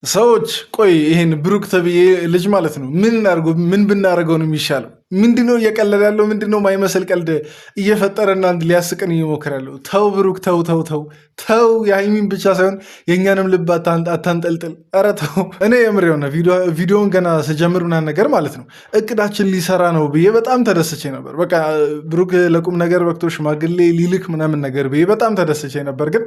ሰዎች ቆይ ይሄን ብሩክ ተብዬ ልጅ ማለት ነው ምን ብናደርገው ነው የሚሻለው? ምንድነው እየቀለደ ያለው? ምንድነው ማይመስል ቀልድ እየፈጠረና ሊያስቀን እየሞከራለሁ? ተው ብሩክ ተው ተው ተው ተው። የሃይሚን ብቻ ሳይሆን የእኛንም ልብ አታንጠልጥል። ኧረ ተው። እኔ የምር የሆነ ቪዲዮን ገና ስጀምር ምናምን ነገር ማለት ነው እቅዳችን ሊሰራ ነው ብዬ በጣም ተደስቼ ነበር። በቃ ብሩክ ለቁም ነገር በቅቶ ሽማግሌ ሊልክ ምናምን ነገር ብዬ በጣም ተደስቼ ነበር። ግን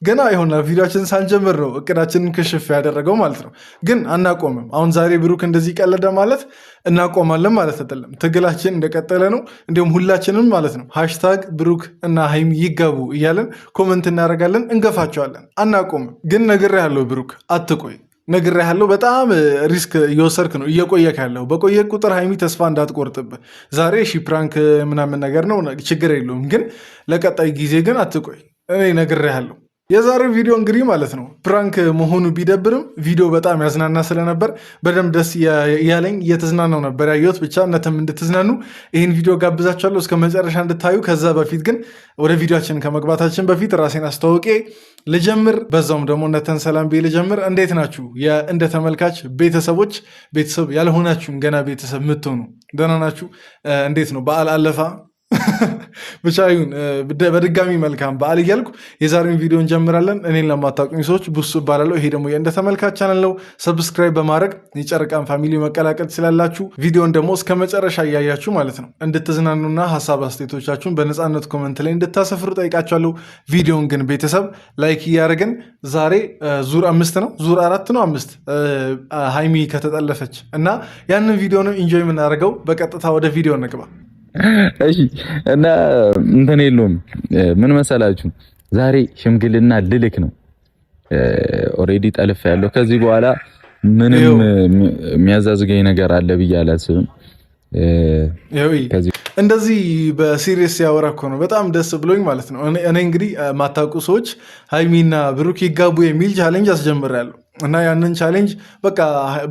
ገና የሆነ ቪዲዮችን ሳንጀምር ነው እቅዳችንን ክሽፍ ያደረገው ማለት ነው። ግን አናቆምም። አሁን ዛሬ ብሩክ እንደዚህ ቀለደ ማለት እናቆማለን ማለት አይደለም። ትግላችን እንደቀጠለ ነው። እንዲሁም ሁላችንም ማለት ነው ሃሽታግ ብሩክ እና ሃይሚ ይጋቡ እያለን ኮመንት እናደርጋለን፣ እንገፋቸዋለን፣ አናቆምም። ግን ነግሬሃለሁ ብሩክ አትቆይ፣ ነግሬሃለሁ። በጣም ሪስክ እየወሰድክ ነው እየቆየክ ያለው። በቆየ ቁጥር ሃይሚ ተስፋ እንዳትቆርጥብህ። ዛሬ ፕራንክ ምናምን ነገር ነው ችግር የለውም፣ ግን ለቀጣይ ጊዜ ግን አትቆይ። እኔ ነግሬሃለሁ። የዛሬው ቪዲዮ እንግዲህ ማለት ነው ፕራንክ መሆኑ ቢደብርም ቪዲዮ በጣም ያዝናና ስለነበር በደንብ ደስ እያለኝ እየተዝናናው ነበር ያየሁት። ብቻ እነተም እንድትዝናኑ ይህን ቪዲዮ ጋብዛችኋለሁ እስከ መጨረሻ እንድታዩ። ከዛ በፊት ግን ወደ ቪዲዮችን ከመግባታችን በፊት ራሴን አስተዋውቄ ልጀምር፣ በዛውም ደግሞ እነተን ሰላም ቤ ልጀምር። እንዴት ናችሁ እንደ ተመልካች ቤተሰቦች? ቤተሰብ ያልሆናችሁም ገና ቤተሰብ የምትሆኑ ደህና ናችሁ? እንዴት ነው በዓል አለፋ? ብቻ ይሁን በድጋሚ መልካም በዓል እያልኩ የዛሬውን ቪዲዮ እንጀምራለን። እኔን ለማታውቁኝ ሰዎች ቡሱ እባላለሁ። ይሄ ደግሞ የእንደ ተመልካች ቻናል ነው። ሰብስክራይብ በማድረግ የጨረቃን ፋሚሊ መቀላቀል ስላላችሁ ቪዲዮን ደግሞ እስከ መጨረሻ እያያችሁ ማለት ነው እንድትዝናኑና ሀሳብ አስተያየቶቻችሁን በነፃነት ኮመንት ላይ እንድታሰፍሩ ጠይቃችኋለሁ። ቪዲዮን ግን ቤተሰብ ላይክ እያደረግን ዛሬ ዙር 5 ነው ዙር 4 ነው 5 ሃይሚ ከተጠለፈች እና ያንን ቪዲዮ ነው ኢንጆይ የምናደርገው። በቀጥታ ወደ ቪዲዮ እንግባ። እሺ እና እንትን የለውም ምን መሰላችሁ፣ ዛሬ ሽምግልና ልልክ ነው። ኦሬዲ ጠልፍ ያለው ከዚህ በኋላ ምንም የሚያዛዝገኝ ነገር አለ ብዬ አላስብም። እንደዚህ በሲሪየስ ያወራ እኮ ነው በጣም ደስ ብሎኝ ማለት ነው። እኔ እንግዲህ ማታውቁ ሰዎች ሃይሚና ብሩክ ይጋቡ የሚል ቻሌንጅ አስጀምሬያለሁ እና ያንን ቻሌንጅ በቃ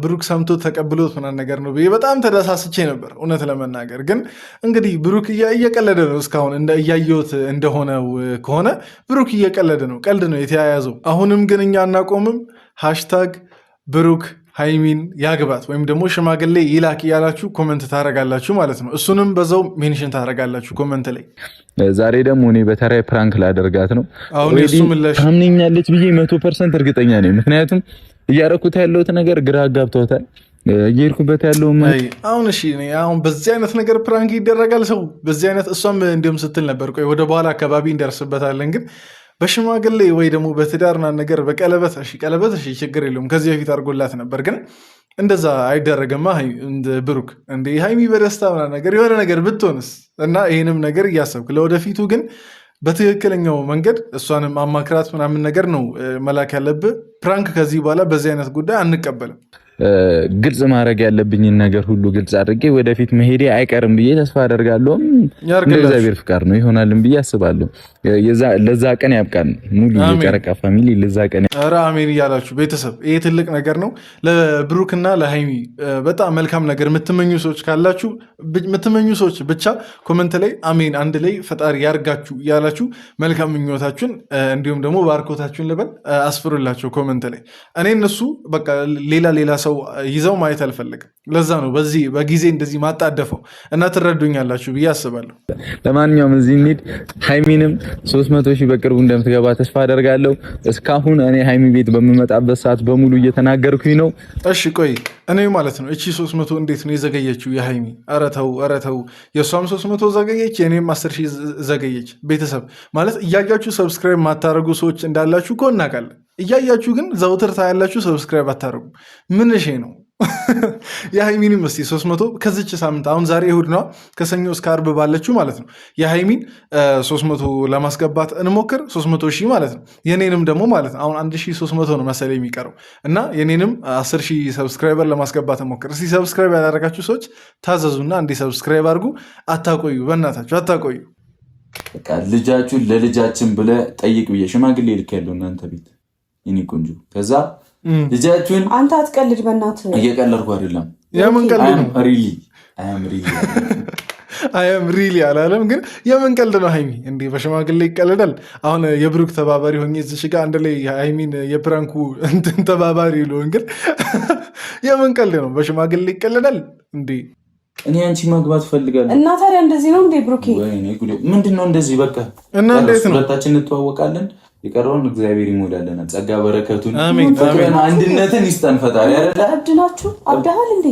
ብሩክ ሰምቶ ተቀብሎት ምናምን ነገር ነው ብዬ በጣም ተደሳስቼ ነበር። እውነት ለመናገር ግን እንግዲህ ብሩክ እየቀለደ ነው። እስካሁን እያየሁት እንደሆነው ከሆነ ብሩክ እየቀለደ ነው፣ ቀልድ ነው የተያያዘው። አሁንም ግን እኛ አናቆምም። ሃሽታግ ብሩክ ሃይሚን ያግባት ወይም ደግሞ ሽማግሌ ይላክ እያላችሁ ኮመንት ታደርጋላችሁ ማለት ነው። እሱንም በዛው ሜንሽን ታደርጋላችሁ ኮመንት ላይ። ዛሬ ደግሞ እኔ በተራይ ፕራንክ ላደርጋት ነው። አሁን እሱ ምላሽ ታምነኛለች ብዬ 100% እርግጠኛ ነኝ። ምክንያቱም እያረኩት ያለሁት ነገር ግራ አጋብቶታል። እየሄድኩበት ያለው አሁን እሺ፣ አሁን በዚህ አይነት ነገር ፕራንክ ይደረጋል ሰው በዚህ አይነት። እሷም እንዲሁም ስትል ነበር፣ ቆይ ወደ በኋላ አካባቢ እንደርስበታለን ግን በሽማግሌ ወይ ደግሞ በትዳርና ነገር በቀለበት ቀለበት ችግር የለውም ከዚህ በፊት አድርጎላት ነበር። ግን እንደዛ አይደረግማ። ብሩክ እንደ ሃይሚ በደስታ ምናምን ነገር የሆነ ነገር ብትሆንስ? እና ይህንም ነገር እያሰብክ ለወደፊቱ ግን በትክክለኛው መንገድ እሷንም አማክራት ምናምን ነገር ነው መላክ ያለብህ። ፕራንክ ከዚህ በኋላ በዚህ አይነት ጉዳይ አንቀበልም። ግልጽ ማድረግ ያለብኝን ነገር ሁሉ ግልጽ አድርጌ ወደፊት መሄዴ አይቀርም ብዬ ተስፋ አደርጋለሁ። እግዚአብሔር ፍቃድ ነው ይሆናልም ብዬ አስባለሁ። ለዛ ቀን ያብቃን። ሙሉ የጨረቃ ፋሚሊ ለዛ ቀን አሜን እያላችሁ ቤተሰብ፣ ይሄ ትልቅ ነገር ነው። ለብሩክና ለሃይሚ በጣም መልካም ነገር የምትመኙ ሰዎች ካላችሁ የምትመኙ ሰዎች ብቻ ኮመንት ላይ አሜን አንድ ላይ ፈጣሪ ያርጋችሁ እያላችሁ መልካም ምኞታችሁን እንዲሁም ደግሞ ባርኮታችሁን ልበል አስፍሩላቸው ኮመንት ላይ። እኔ እነሱ በቃ ሌላ ሰው ይዘው ማየት አልፈልግም። ለዛ ነው በዚህ በጊዜ እንደዚህ ማጣደፈው እና ትረዱኛላችሁ ብዬ አስባለሁ። ለማንኛውም እዚህ እንሂድ። ሃይሚንም 300,000 በቅርቡ እንደምትገባ ተስፋ አደርጋለሁ። እስካሁን እኔ ሃይሚ ቤት በምመጣበት ሰዓት በሙሉ እየተናገርኩኝ ነው። እሺ ቆይ እኔ ማለት ነው እቺ 300 እንዴት ነው የዘገየችው የሃይሚ? ኧረ ተው። የእሷም 300 ዘገየች፣ የኔም 10,000 ዘገየች። ቤተሰብ ማለት እያያችሁ ሰብስክራይብ ማታረጉ ሰዎች እንዳላችሁ እኮ እናውቃለን። እያያችሁ ግን ዘውትር ታያላችሁ፣ ሰብስክራይብ አታረጉ። ምን እሺ ነው የሃይሚንም እስቲ 300 ከዚች ሳምንት አሁን ዛሬ እሑድ ነው፣ ከሰኞ እስከ ዓርብ ባለችው ማለት ነው የሃይሚን 300 ለማስገባት እንሞክር። 300,000 ማለት ነው። የኔንም ደግሞ ማለት ነው አሁን 1300 ነው መሰለኝ የሚቀረው እና የኔንም 10,000 ሰብስክራይበር ለማስገባት እንሞክር። እስቲ ሰብስክራይብ ያላደረጋችሁ ሰዎች ታዘዙና እንዲህ ሰብስክራይብ አድርጉ። አታቆዩ፣ በእናታችሁ አታቆዩ። በቃ ልጃችሁን ለልጃችን ብለህ ጠይቅ ብዬ ሽማግሌ ልክ ያለው እናንተ ቤት የኔ ቆንጆ። ከዛ ልጃችሁን አንተ አትቀልድ በእናትህ። እየቀለድኩ አይደለም። የምን ቀልድ ነው? ሪሊ አያም ሪሊ አላለም። ግን የምን ቀልድ ነው ሀይሚ እንዴ? በሽማግሌ ይቀልዳል? አሁን የብሩክ ተባባሪ ሆኜ እዚሽ ጋር አንድ ላይ ሀይሚን የፕራንኩ እንትን ተባባሪ ልሆን፣ ግን የምን ቀልድ ነው? በሽማግሌ ይቀልዳል እንዴ? እኔ አንቺ ማግባት ፈልጋለሁ እና ታዲያ እንደዚህ ነው እንዴ ብሩኬ? ምንድን ነው እንደዚህ? በቃ እና እንዴት ነው? ሁለታችን እንተዋወቃለን፣ የቀረውን እግዚአብሔር ይሞላልናል። ጸጋ በረከቱን ፍቅርን አንድነትን ይስጠን ፈጣሪ። እብድ ናችሁ? አብደሃል እንዴ?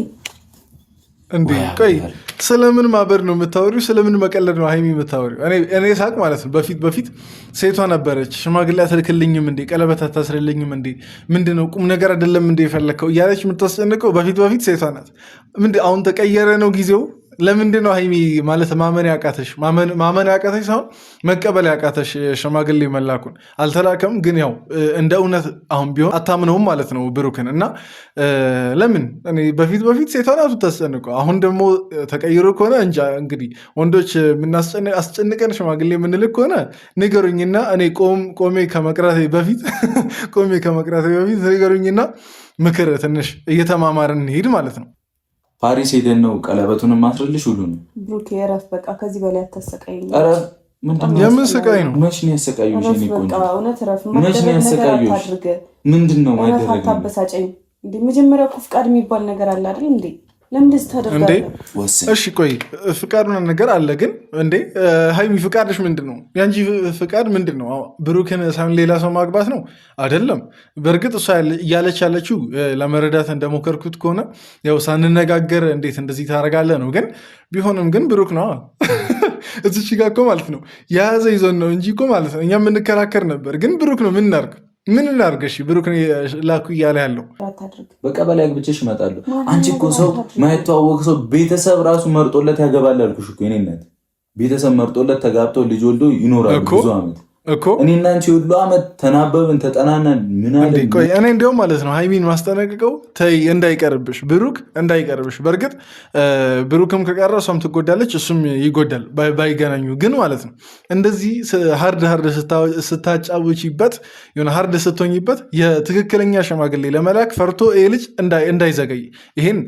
እንዴ ቆይ ስለምን ማበድ ነው የምታወሪው? ስለምን መቀለድ ነው ሀይሚ የምታወሪው? እኔ ሳቅ ማለት ነው በፊት ሴቷ ነበረች ሽማግሌ አትልክልኝም እንዴ? ቀለበት አታስርልኝም እንዴ? ምንድነው ቁም ነገር አይደለም እንዴ የፈለግከው እያለች የምታስጨንቀው በፊት ሴቷ ናት። አሁን ተቀየረ ነው ጊዜው? ለምንድን ነው ሀይሚ ማለት ማመን ያቃተሽ? ማመን ያቃተሽ ሳይሆን መቀበል ያቃተሽ ሽማግሌ መላኩን። አልተላከም ግን ያው እንደ እውነት አሁን ቢሆን አታምነውም ማለት ነው ብሩክን። እና ለምን በፊት ሴቷ ናት ታስጨንቀው። አሁን ደግሞ ተቀይሮ ከሆነ እንጃ እንግዲህ ወንዶች አስጨንቀን ሽማግሌ የምንልክ ከሆነ ንገሩኝና እኔ ቆሜ ከመቅራቴ በፊት ንገሩኝና ምክር ትንሽ እየተማማርን እንሄድ ማለት ነው። ፓሪስ ሄደን ነው ቀለበቱን ማስረልሽ ሁሉ ነው። ብሩክ የረፍ በቃ ከዚህ በላይ አታሰቃይኝ። ኧረ ምንድነው? የምን ስቃይ ነው? መች ነው ያሰቃዩሽ? እኔ ቆንጆ እውነት ረፍ መች ነው ያሰቃዩሽ? ምንድነው ማይደረግ? አታበሳጨኝ እንዴ! መጀመሪያ እኮ ፍቃድ የሚባል ነገር አለ አይደል እንዴ? ለምን ታደርጋለህ? እሺ ቆይ ፍቃዱን ነገር አለ ግን እንዴ ሀይሚ ፍቃድሽ ምንድን ነው? የአንቺ ፍቃድ ምንድን ነው? ብሩክን ሳይሆን ሌላ ሰው ማግባት ነው አይደለም? በእርግጥ እሷ እያለች ያለችው ለመረዳት እንደሞከርኩት ከሆነ ያው ሳንነጋገር እንዴት እንደዚህ ታደርጋለህ ነው። ግን ቢሆንም ግን ብሩክ ነው እዚች ጋ እኮ ማለት ነው የያዘ ይዞን ነው እንጂ እኮ ማለት ነው እኛ የምንከራከር ነበር። ግን ብሩክ ነው ምን እናድርገሽ? ብሩክ ላኩ እያለ ያለው በቃ በላይ አግብቼሽ እመጣለሁ። አንቺ እኮ ሰው ማይተዋወቅ ሰው ቤተሰብ ራሱ መርጦለት ያገባል አልኩሽ እኮ። እኔ እናት ቤተሰብ መርጦለት ተጋብቶ ልጅ ወልዶ ይኖራል ብዙ ዓመት እኮ። እኔና አንቺ ሁሉ ዓመት ተናበብን ተጠናናን። ምን አለ እኔ እንዲያውም ማለት ነው ሀይሚን ማስጠነቅቀው ተይ እንዳይቀርብሽ፣ ብሩክ እንዳይቀርብሽ። በእርግጥ ብሩክም ከቀረ እሷም ትጎዳለች እሱም ይጎዳል ባይገናኙ። ግን ማለት ነው እንደዚህ ሀርድ ስታጫውቺበት የሆነ ሀርድ ስትሆኝበት የትክክለኛ ሽማግሌ ለመላክ ፈርቶ ይሄ ልጅ እንዳይዘገይ ይሄን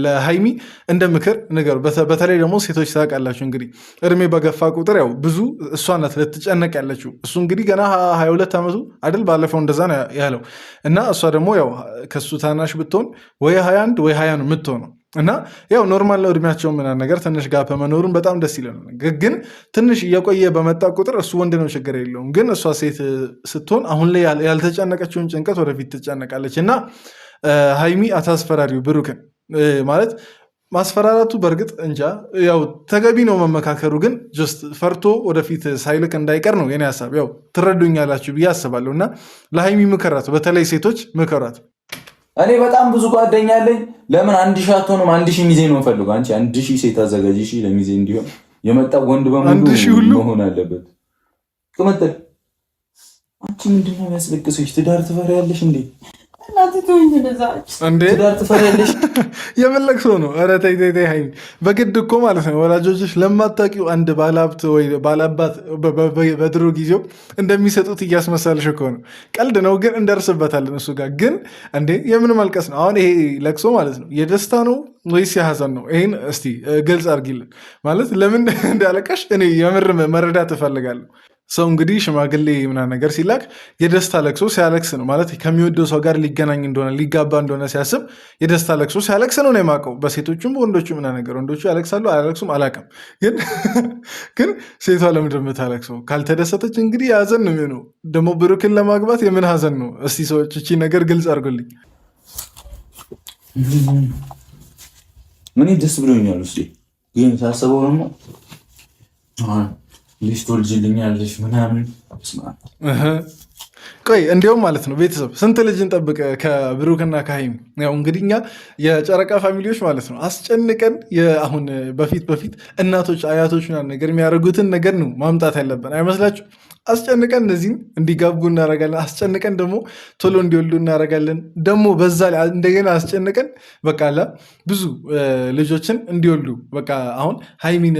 ለሀይሚ እንደ ምክር ንገሩ። በተለይ ደግሞ ሴቶች ታውቃላችሁ እንግዲህ እድሜ በገፋ ቁጥር ያው ብዙ እሷ ናት ልትጨነቅ ያለችው። እሱ እንግዲህ ገና 22 ዓመቱ አይደል? ባለፈው እንደዛ ነው ያለው። እና እሷ ደግሞ ያው ከሱ ታናሽ ብትሆን ወይ 21 ወይ 20 ነው የምትሆነው። እና ያው ኖርማል ነው እድሜያቸው ምናምን ነገር ትንሽ ጋር በመኖሩን በጣም ደስ ይላል። ግን ትንሽ እየቆየ በመጣ ቁጥር እሱ ወንድ ነው ችግር የለውም። ግን እሷ ሴት ስትሆን አሁን ላይ ያልተጨነቀችውን ጭንቀት ወደፊት ትጨነቃለች። እና ሀይሚ አታስፈራሪው ብሩክን ማለት ማስፈራራቱ በእርግጥ እንጃ ያው ተገቢ ነው መመካከሩ። ግን ጀስት ፈርቶ ወደፊት ሳይልክ እንዳይቀር ነው የኔ ሀሳብ። ያው ትረዱኛላችሁ ብዬ አስባለሁ። እና ለሀይሚ ምከራት፣ በተለይ ሴቶች ምከራት። እኔ በጣም ብዙ ጓደኛ አለኝ። ለምን 1000 አትሆንም? 1000 ሚዜ ነው ፈልጉ። አንቺ 1000 ሴት አዘጋጅ ለሚዜ እንዲሆን የመጣው ወንድ በሙሉ መሆን አለበት። ቅምጥል አንቺ ምንድነው የሚያስለቅስሽ? ትዳር ትፈሪያለሽ እንዴ? ትዳር ትፈሪያለሽ? የመለቅሶ ነው። ኧረ ተይ ሀይሚ በግድ እኮ ማለት ነው ወላጆችሽ ለማታውቂው አንድ ባለሀብት ወይ ባለአባት በድሮ ጊዜው እንደሚሰጡት እያስመሰልሽ እኮ ነው። ቀልድ ነው ግን እንደርስበታለን እሱ ጋር። ግን እንዴ የምን መልቀስ ነው አሁን? ይሄ ለቅሶ ማለት ነው የደስታ ነው ወይስ የሀዘን ነው? ይህን እስቲ ግልጽ አድርጊልን። ማለት ለምን እንዳለቀሽ እኔ የምር መረዳት እፈልጋለሁ። ሰው እንግዲህ ሽማግሌ ምናምን ነገር ሲላክ የደስታ ለቅሶ ሲያለቅስ ነው ማለት ከሚወደው ሰው ጋር ሊገናኝ እንደሆነ ሊጋባ እንደሆነ ሲያስብ የደስታ ለቅሶ ሲያለቅስ ነው የማውቀው። በሴቶቹም በወንዶቹ ምናምን ነገር ወንዶቹ ያለቅሳሉ አያለቅሱም አላውቅም። ግን ሴቷ ለምንድን ነው የምታለቅሰው? ካልተደሰተች እንግዲህ ሀዘን ነው የሚሆነው። ደግሞ ብሩክን ለማግባት የምን ሀዘን ነው? እስቲ ሰዎች እቺ ነገር ግልጽ አድርጎልኝ። ምን ደስ ብሎኛል ውስጤ ግን ሳስበው ደግሞ ልጅ ትወልጂልኛለሽ ምናምን። ቆይ እንዲያውም ማለት ነው ቤተሰብ ስንት ልጅ እንጠብቅ ከብሩክና ከሀይሚ? ያው እንግዲህ እኛ የጨረቃ ፋሚሊዎች ማለት ነው አስጨንቀን አሁን በፊት እናቶች አያቶች ነገር የሚያደርጉትን ነገር ነው ማምጣት ያለብን አይመስላችሁ? አስጨንቀን እነዚህም እንዲጋቡ እናደርጋለን። አስጨንቀን ደግሞ ቶሎ እንዲወልዱ እናደርጋለን። ደግሞ በዛ ላይ እንደገና አስጨንቀን በቃ ብዙ ልጆችን እንዲወልዱ በቃ አሁን ሀይሚን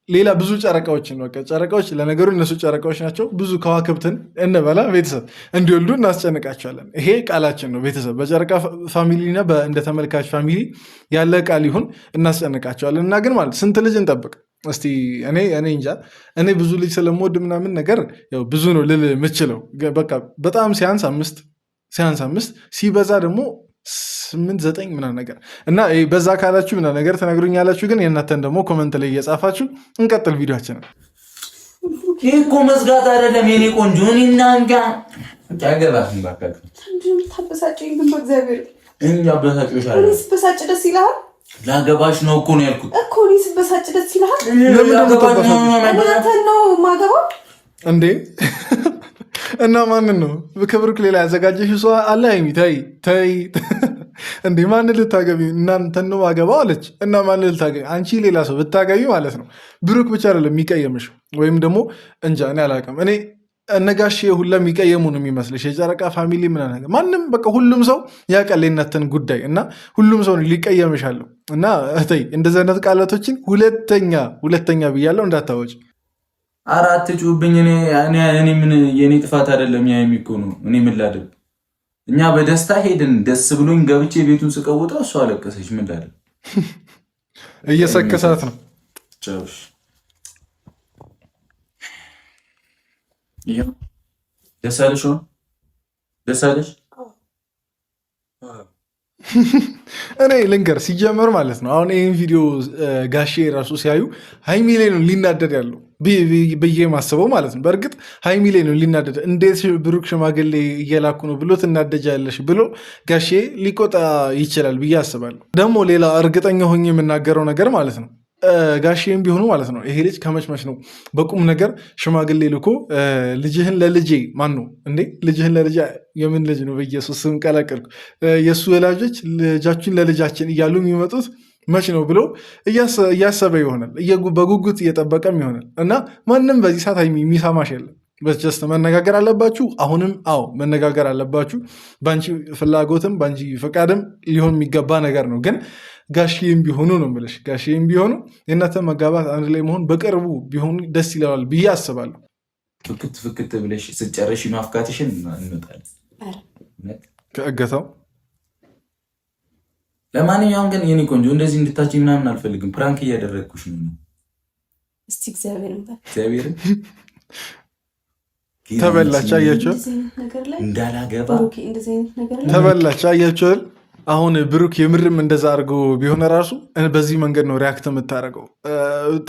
ሌላ ብዙ ጨረቃዎችን በቃ ጨረቃዎች ለነገሩ እነሱ ጨረቃዎች ናቸው። ብዙ ከዋክብትን እንበላ ቤተሰብ እንዲወልዱ እናስጨንቃቸዋለን። ይሄ ቃላችን ነው ቤተሰብ። በጨረቃ ፋሚሊና እንደ ተመልካች ፋሚሊ ያለ ቃል ይሁን እናስጨንቃቸዋለን። እና ግን ማለት ስንት ልጅ እንጠብቅ? እስቲ እኔ እንጃ እኔ ብዙ ልጅ ስለምወድ ምናምን ነገር ያው ብዙ ነው ልል የምችለው በቃ በጣም ሲያንስ 5 ሲበዛ ደግሞ 8-9 ምናምን ነገር እና በዛ ካላችሁ ምናምን ነገር ተናግሩኛላችሁ። ግን የእናንተን ደግሞ ኮመንት ላይ እየጻፋችሁ እንቀጥል ቪዲዮችንን። ይህ እኮ መዝጋት አይደለም የኔ ቆንጆ። እኔና እንጋ ያገባህ ባካክ ታበሳጨኝ ግን በእግዚአብሔር እንጃ በሳጭሻለሁ። እኔ ስበሳጭ ደስ ይልሃል? ላገባሽ ነው እኮ ነው ያልኩት እኮ እኔ ስበሳጭ ደስ ይልሃል? ለምን ነው ማገባው እንዴ? እና ማንን ነው ከብሩክ ሌላ ያዘጋጀሽ ሰው አለ? ሀይሚ ተይ እንዴ ማንን ልታገቢ? እናንተን ነው ማገባው አለች። እና ማንን ልታገቢ? አንቺ ሌላ ሰው ብታገቢ ማለት ነው ብሩክ ብቻ አይደለም የሚቀየምሽ፣ ወይም ደግሞ እንጃ እኔ አላውቅም። እኔ እነጋሽ ሁላ የሚቀየሙ ነው የሚመስልሽ? የጨረቃ ፋሚሊ ምናምን ነገር ማንም በቃ ሁሉም ሰው ያውቃል የእናንተን ጉዳይ እና ሁሉም ሰው ሊቀየምሻለሁ። እና ተይ እንደዚህ አይነት ቃላቶችን ሁለተኛ ብያለሁ እንዳታወጭ። አራት ጩብኝ። እኔ ምን የኔ ጥፋት አይደለም። ያ የሚኮ ነው። እኔ ምን ላድርግ? እኛ በደስታ ሄድን፣ ደስ ብሎኝ ገብቼ ቤቱን ስቀውጠው እሷ አለቀሰች። ምን ላድርግ? እየሰከሳት ነው። ቻውሽ ደሳለሽ እኔ ልንገር ሲጀመር ማለት ነው። አሁን ይህን ቪዲዮ ጋሼ ራሱ ሲያዩ ሀይሚ ላይ ነው ሊናደድ ያለው ብዬ ማስበው ማለት ነው። በእርግጥ ሀይሚ ላይ ነው ሊናደድ። እንዴት ብሩክ ሽማግሌ እየላኩ ነው ብሎ ትናደጃለሽ ብሎ ጋሼ ሊቆጣ ይችላል ብዬ አስባለሁ። ደግሞ ሌላ እርግጠኛ ሆኜ የምናገረው ነገር ማለት ነው ጋሼም ቢሆኑ ማለት ነው ይሄ ልጅ ከመችመች ነው በቁም ነገር ሽማግሌ ልኮ ልጅህን ለልጄ ማን ነው እንዴ? ልጅህን ለልጄ የምን ልጅ ነው? በኢየሱስ ስም ቀላቀልኩ። የእሱ ወላጆች ልጃችን ለልጃችን እያሉ የሚመጡት መች ነው ብሎ እያሰበ ይሆናል፣ በጉጉት እየጠበቀም ይሆናል። እና ማንም በዚህ ሰዓት የሚሰማሽ የለም። በጀስት መነጋገር አለባችሁ። አሁንም መነጋገር አለባችሁ። በአንቺ ፍላጎትም በአንቺ ፈቃድም ሊሆን የሚገባ ነገር ነው። ግን ጋሼም ቢሆኑ ነው የምልሽ፣ ጋሼም ቢሆኑ የእናንተ መጋባት አንድ ላይ መሆን በቅርቡ ቢሆኑ ደስ ይለዋል ብዬ አስባለሁ። ፍክት ብለሽ ስጨረሽ ማፍካትሽን እንወጣለን ከእገታው። ለማንኛውም ግን የኔ ቆንጆ እንደዚህ እንድታች ምናምን አልፈልግም። ፕራንክ እያደረግኩሽ ነው። እስቲ እግዚአብሔርን ተበላች። አያቸው እንዳላገባ ተበላች። አያቸው አሁን ብሩክ የምርም እንደዛ አድርጎ ቢሆነ ራሱ በዚህ መንገድ ነው ሪያክት የምታደርገው።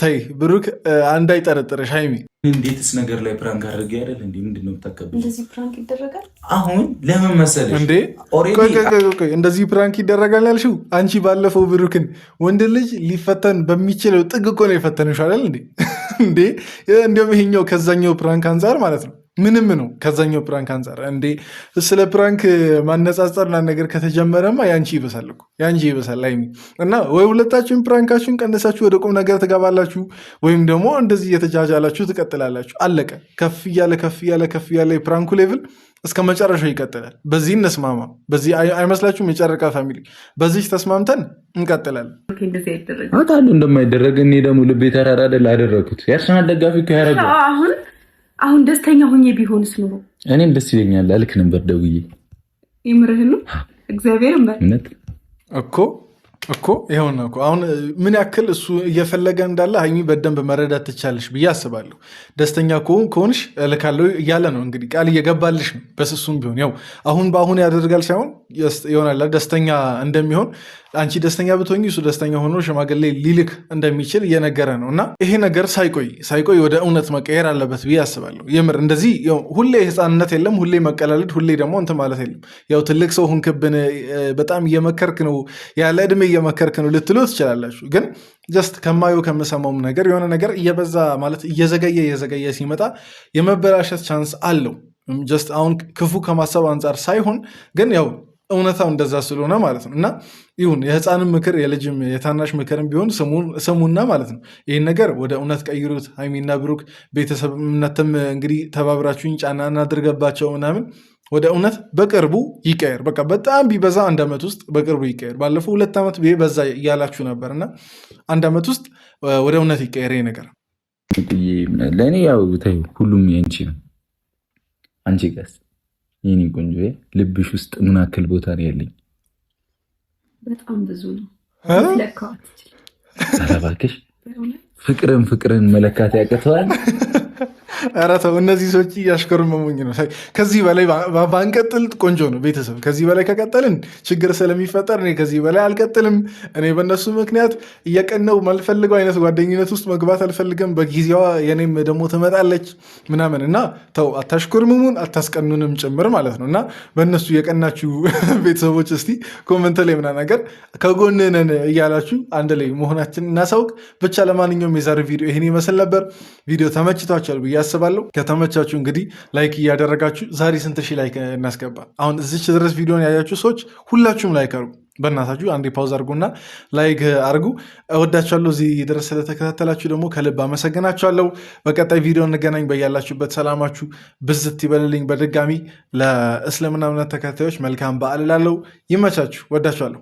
ተይ ብሩክ እንዳይጠረጥረሽ ሀይሚ። እንዴትስ ነገር ላይ ፕራንክ አድርገ ያደል እንዲ ምንድን ነው የምታከብሽ? እንደዚህ ፕራንክ ይደረጋል? አሁን ለምን መሰለሽ እንዴ እንደዚህ ፕራንክ ይደረጋል ያልሽው አንቺ ባለፈው ብሩክን ወንድ ልጅ ሊፈተን በሚችለው ጥግ እኮ ነው የፈተንሽ አይደል እንዴ? እንዲሁም ይሄኛው ከዛኛው ፕራንክ አንጻር ማለት ነው ምንም ነው ከዛኛው ፕራንክ አንጻር እንዴ። ስለ ፕራንክ ማነጻጸርና ነገር ከተጀመረማ ያንቺ ይበሳል እኮ ያንቺ ይበሳል ሀይሚ። እና ወይ ሁለታችሁን ፕራንካችሁን ቀንሳችሁ ወደ ቁም ነገር ትገባላችሁ፣ ወይም ደግሞ እንደዚህ እየተጃጃላችሁ ትቀጥላላችሁ። አለቀ። ከፍ እያለ የፕራንኩ ሌቭል እስከ መጨረሻው ይቀጥላል። በዚህ እንስማማ። በዚህ አይመስላችሁም? የጨረቃ ፋሚሊ በዚህ ተስማምተን እንቀጥላለን። አውቃለሁ እንደማይደረግ። እኔ ደግሞ ልቤ ተራራ አይደል አደረኩት። የአርሰናል ደጋፊ እኮ ያደረገው አሁን ደስተኛ ሆኜ ቢሆንስ ኖሮ እኔም ደስ ይለኛል። አልክ ነበር ደውዬ። የምርህን ነው? እግዚአብሔርን እውነት እኮ ይኸውና እኮ አሁን ምን ያክል እሱ እየፈለገ እንዳለ ሀይሚ በደንብ መረዳት ትቻለሽ ብዬ አስባለሁ። ደስተኛ ከሆንሽ እልካለሁ እያለ ነው እንግዲህ ቃል እየገባልሽ ነው። በስሱም ቢሆን ያው አሁን በአሁን ያደርጋል ሳይሆን ይሆናል ደስተኛ እንደሚሆን አንቺ ደስተኛ ብትሆኝ እሱ ደስተኛ ሆኖ ሽማግሌ ሊልክ እንደሚችል እየነገረ ነው። እና ይሄ ነገር ሳይቆይ ወደ እውነት መቀየር አለበት ብዬ አስባለሁ። የምር እንደዚህ ሁሌ ህፃንነት የለም፣ ሁሌ መቀላለድ፣ ሁሌ ደግሞ እንትን ማለት የለም። ያው ትልቅ ሰው ሁንክብን በጣም እየመከርክ ነው ያለ እድሜ እየመከርክ ነው ልትሉ ትችላላችሁ። ግን ጀስት ከማየው ከምሰማውም ነገር የሆነ ነገር እየበዛ ማለት እየዘገየ ሲመጣ የመበላሸት ቻንስ አለው። ጀስት አሁን ክፉ ከማሰብ አንጻር ሳይሆን ግን ያው እውነታው እንደዛ ስለሆነ ማለት ነው። እና ይሁን የህፃንም ምክር የልጅም የታናሽ ምክርም ቢሆን ስሙና ማለት ነው ይህን ነገር ወደ እውነት ቀይሩት። ሀይሚና ብሩክ ቤተሰብነትም እንግዲህ ተባብራችሁኝ ጫና እናድርገባቸው ምናምን ወደ እውነት በቅርቡ ይቀየር። በቃ በጣም ቢበዛ 1 ዓመት ውስጥ በቅርቡ ይቀየር። ባለፈው 2 ዓመት በዛ እያላችሁ ነበር እና 1 ዓመት ውስጥ ወደ እውነት ይቀየር ይሄ ነገር። ለእኔ ያው ተይው ሁሉም የአንቺ ነው። አንቺ ቀስ የኔ ቆንጆ ልብሽ ውስጥ ምን ያክል ቦታ ነው ያለኝ? በጣም ብዙ ነው። ኧረ እባክሽ ፍቅርን መለካት ያቅተዋል። ኧረ ተው፣ እነዚህ ሰዎች እያሽከረመሙኝ ነው። ከዚህ በላይ ባንቀጥል ቆንጆ ነው። ቤተሰብ ከዚህ በላይ ከቀጠልን ችግር ስለሚፈጠር እኔ ከዚህ በላይ አልቀጥልም። እኔ በእነሱ ምክንያት እየቀነው ማልፈልገው አይነት ጓደኝነት ውስጥ መግባት አልፈልግም። በጊዜዋ የኔም ደግሞ ትመጣለች ምናምን እና ተው፣ አታሽኮርምሙን አታስቀኑንም ጭምር ማለት ነው። እና በእነሱ የቀናችሁ ቤተሰቦች እስቲ ኮመንት ላይ ምና ነገር ከጎንነን እያላችሁ አንድ ላይ መሆናችን እናሳውቅ። ብቻ ለማንኛውም የዛሬ ቪዲዮ ይህን ይመስል ነበር። ቪዲዮ ተመችቷችኋል ብዬ አስባለሁ። ከተመቻችሁ እንግዲህ ላይክ እያደረጋችሁ ዛሬ ስንት ሺህ ላይክ እናስገባ? አሁን እዚች ድረስ ቪዲዮን ያያችሁ ሰዎች ሁላችሁም ላይክ አርጉ። በእናታችሁ አንዴ ፓውዝ አርጉና ላይክ አርጉ። እወዳችኋለሁ። እዚህ ድረስ ስለተከታተላችሁ ደግሞ ከልብ አመሰግናችኋለሁ። በቀጣይ ቪዲዮ እንገናኝ። በያላችሁበት ሰላማችሁ ብዝት ይበልልኝ። በድጋሚ ለእስልምና እምነት ተከታዮች መልካም በዓል እላለሁ። ይመቻችሁ። ወዳችኋለሁ።